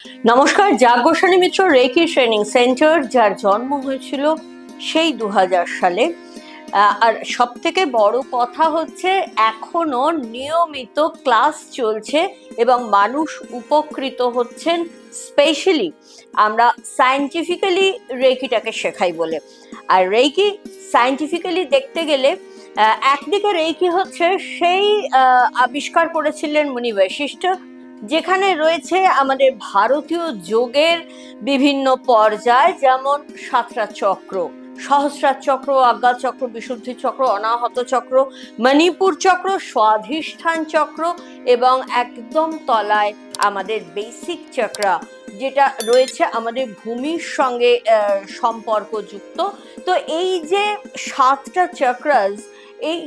নমস্কার। যাজ্ঞসেনী মিত্র reiki training centre, যার জন্ম হয়েছিল সেই 2000 সালে। আর সব থেকে বড় কথা হচ্ছে এখনো নিয়মিত ক্লাস চলছে এবং মানুষ উপকৃত হচ্ছেন। স্পেশালি আমরা সায়েন্টিফিক্যালি রেকিটাকে শেখাই বলে। আর রেকি সায়েন্টিফিক্যালি দেখতে গেলে একদিকে রেকি হচ্ছে সেই আবিষ্কার করেছিলেন মুনি বৈশিষ্ট্য, যেখানে রয়েছে আমাদের ভারতীয় যোগের বিভিন্ন পর্যায়, যেমন সাতটা চক্র, সহস্রার চক্র, আজ্ঞা চক্র, বিশুদ্ধি চক্র, অনাহত চক্র, মণিপুর চক্র, স্বাধিষ্ঠান চক্র এবং একদম তলায় আমাদের বেসিক চক্রা, যেটা রয়েছে আমাদের ভূমির সঙ্গে সম্পর্কযুক্ত। তো এই যে সাতটা চক্রাস, এই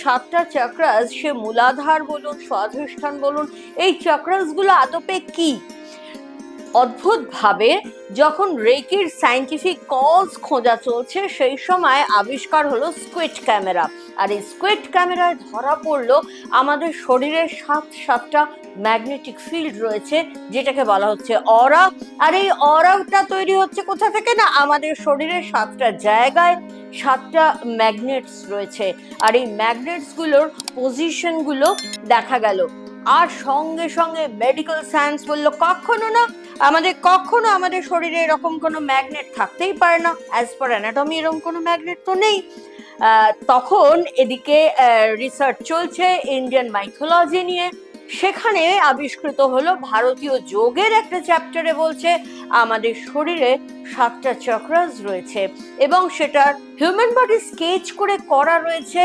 সাতটা চক্রাস, সে মূলাধার বলুন, স্বাধিষ্ঠান বলুন, এই চক্রাসগুলো আদপে কি? অদ্ভুতভাবে যখন রেকির সায়েন্টিফিক কজ খোঁজা চলছে, সেই সময় আবিষ্কার হলো স্কুইড ক্যামেরা। আর এই স্কুইড ক্যামেরায় ধরা পড়লো আমাদের শরীরের সাতটা ম্যাগনেটিক ফিল্ড রয়েছে, যেটাকে বলা হচ্ছে অরা। আর এই অরাটা তৈরি হচ্ছে কোথা থেকে? না, আমাদের শরীরের সাতটা জায়গায় সাতটা ম্যাগনেটস রয়েছে। আর এই ম্যাগনেটস গুলোর পজিশন গুলো দেখা গেল। আর সঙ্গে সঙ্গে মেডিকেল সায়েন্স বললো কখনো না, কখনো আমাদের শরীরে এরকম কোনো ম্যাগনেট থাকতেই পারে না, অ্যাজ পার অ্যানাটমি এরকম কোনো ম্যাগনেট তো নেই। তখন এদিকে রিসার্চ চলছে ইন্ডিয়ান মাইথোলজি নিয়ে। সেখানে আবিষ্কৃত হলো ভারতীয় যোগের একটা চ্যাপ্টারে বলছে আমাদের শরীরে সাতটা চক্রাস রয়েছে এবং সেটার হিউম্যান বডি স্কেচ করে করা রয়েছে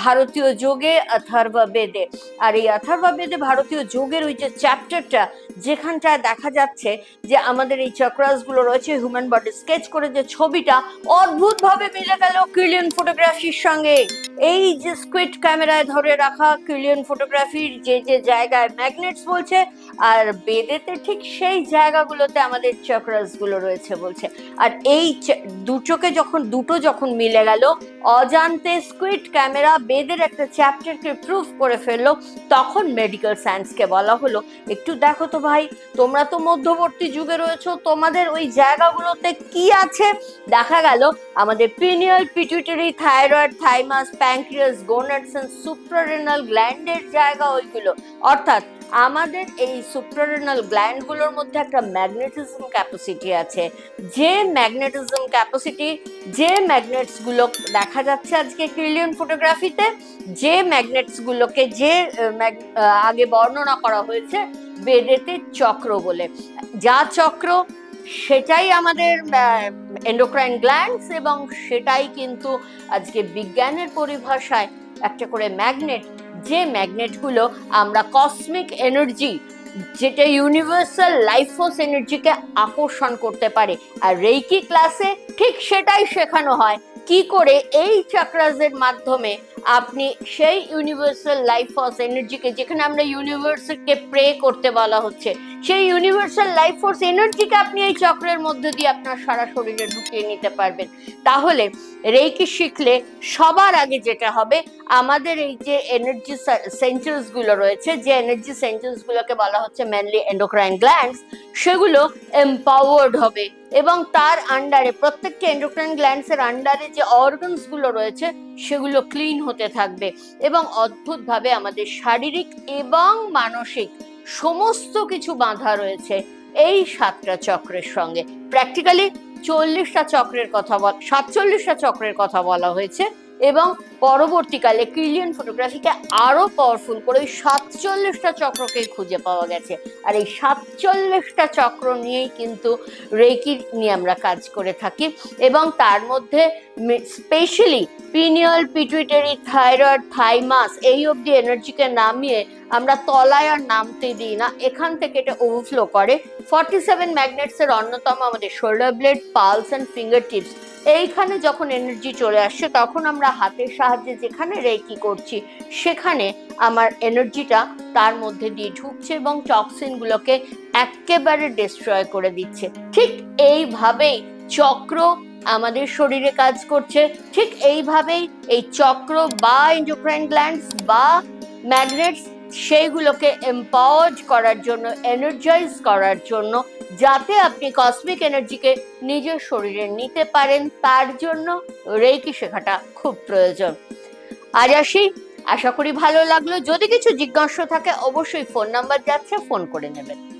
ভারতীয় যোগে অথর্ব বেদে। আর এই অথর্ব বেদে ভারতীয় যোগের ওই যে চ্যাপ্টারটা, যেখানটায় দেখা যাচ্ছে যে আমাদের এই চক্রাস গুলো রয়েছে, হিউম্যান বডি স্কেচ করে যে ছবিটা অদ্ভুতভাবে মিলে গেল কিলিয়ান ফটোগ্রাফির সঙ্গে। এই যে স্কুইড ক্যামেরায় ধরে রাখা কিলিয়ান ফটোগ্রাফির যে যে জায়গায় ম্যাগনেটস বলছে, আর বেদেতে ঠিক সেই জায়গাগুলোতে আমাদের চক্রাস গুলো রয়েছে বলছে। আর এই দুটো যখন মিলে গেল, অজান্তে স্কুইড ক্যামেরা বেদের একটা চ্যাপ্টারকে প্রুফ করে ফেললো। তখন মেডিকেল সায়েন্সকে বলা হলো, একটু দেখো তো ভাই, তোমরা তো মধ্যবর্তী যুগে রয়েছো, তোমাদের ওই জায়গাগুলোতে কি আছে? দেখা গেল আমাদের pineal, pituitary, thyroid, thymus, pancreas, gonads and suprarenal গ্ল্যান্ডের জায়গা ওইগুলো। অর্থাৎ আমাদের এই সুপ্রারেনাল গ্ল্যান্ডগুলোর মধ্যে একটা ম্যাগনেটিজম ক্যাপাসিটি আছে। যে ম্যাগনেটিজম ক্যাপাসিটি, যে ম্যাগনেটস গুলো দেখা যাচ্ছে আজকে কিলিয়ান ফটোগ্রাফিতে, যে ম্যাগনেটস গুলোকে যে আগে বর্ণনা করা হয়েছে বেদেতে চক্র বলে, যা চক্র সেটাই আমাদের এন্ডোক্রাইন গ্ল্যান্ডস, এবং সেটাই কিন্তু আজকে বিজ্ঞানের পরিভাষায় একটা করে ম্যাগনেট। যে ম্যাগনেটগুলো আমরা কসমিক এনার্জি, যেটা ইউনিভার্সাল লাইফ ফোর্স এনার্জিকে আকর্ষণ করতে পারে। আর রেকি ক্লাসে ঠিক সেটাই শেখানো হয়, কি করে এই চক্রাসের মাধ্যমে আপনি সেই ইউনিভার্সাল লাইফ ফোর্স এনার্জিকে, যেখানে আমরা ইউনিভার্সকে প্রে করতে বলা হচ্ছে, সেই ইউনিভার্সাল লাইফ ফোর্স এনার্জিকে আপনি এই চক্রের মধ্যে দিয়ে আপনার সারা শরীরে ঢুকিয়ে নিতে পারবেন। তাহলে রেকি শিখলে সবার আগে যেটা হবে, আমাদের এই যে এনার্জি সেন্টার্স গুলো রয়েছে, যে এনার্জি সেন্টার্স গুলোকে বলা হচ্ছে মেনলি এন্ডোক্রাইন গ্ল্যান্ডস, সেগুলো এম্পাওয়ার্ড হবে এবং তার আন্ডারে, প্রত্যেকটা এন্ডোক্রাইন গ্ল্যান্ডস এর আন্ডারে যে অর্গানস গুলো রয়েছে সেগুলো ক্লিন হতে থাকবে এবং অদ্ভুতভাবে আমাদের শারীরিক এবং মানসিক সমস্ত কিছু বাঁধা রয়েছে এই সাতটা চক্রের সঙ্গে। প্র্যাকটিক্যালি 47টা চক্রের কথা বলা হয়েছে এবং পরবর্তীকালে কিলিয়ান ফটোগ্রাফিকে আরো পাওয়ারফুল করে ওই 47টা চক্রকে খুঁজে পাওয়া গেছে। আর এই 47টা চক্র নিয়েই কিন্তু রেকি নিয়ে আমরা কাজ করে থাকি এবং তার মধ্যে specially pineal, pituitary, thyroid, thymus, এই অবধি এনার্জিকে নামিয়ে আমরা তলায় আর নামতে দিই না, এখান থেকে এটা ওভারফ্লো করে। 47 ম্যাগনেটস এর অন্যতম আমাদের shoulder blade, palms and finger tips. এইখানে যখন এনার্জি চলে আসছে, তখন আমরা হাতের সাহায্যে যেখানে রেকি করছি সেখানে আমার এনার্জিটা তার মধ্যে দিয়ে ঢুকছে এবং টক্সিন গুলোকে একেবারে ডিস্ট্রয় করে দিচ্ছে। ঠিক এইভাবেই চক্র আমাদের শরীরে কাজ করছে। ঠিক এইভাবেই এই চক্র বা এন্ডোক্রাইন গ্ল্যান্ডস বা ম্যাগনেটস সেইগুলোকে এম্পাওয়ার্ড করার জন্য, এনার্জাইজ করার জন্য, যাতে আপনি কসমিক এনার্জিকে নিজের শরীরে নিতে পারেন, তার জন্য রেকি শেখাটা খুব প্রয়োজন। আজ আসি, আশা করি ভালো লাগলো। যদি কিছু জিজ্ঞাসা থাকে অবশ্যই ফোন নাম্বার যাচ্ছে, ফোন করে নেবেন।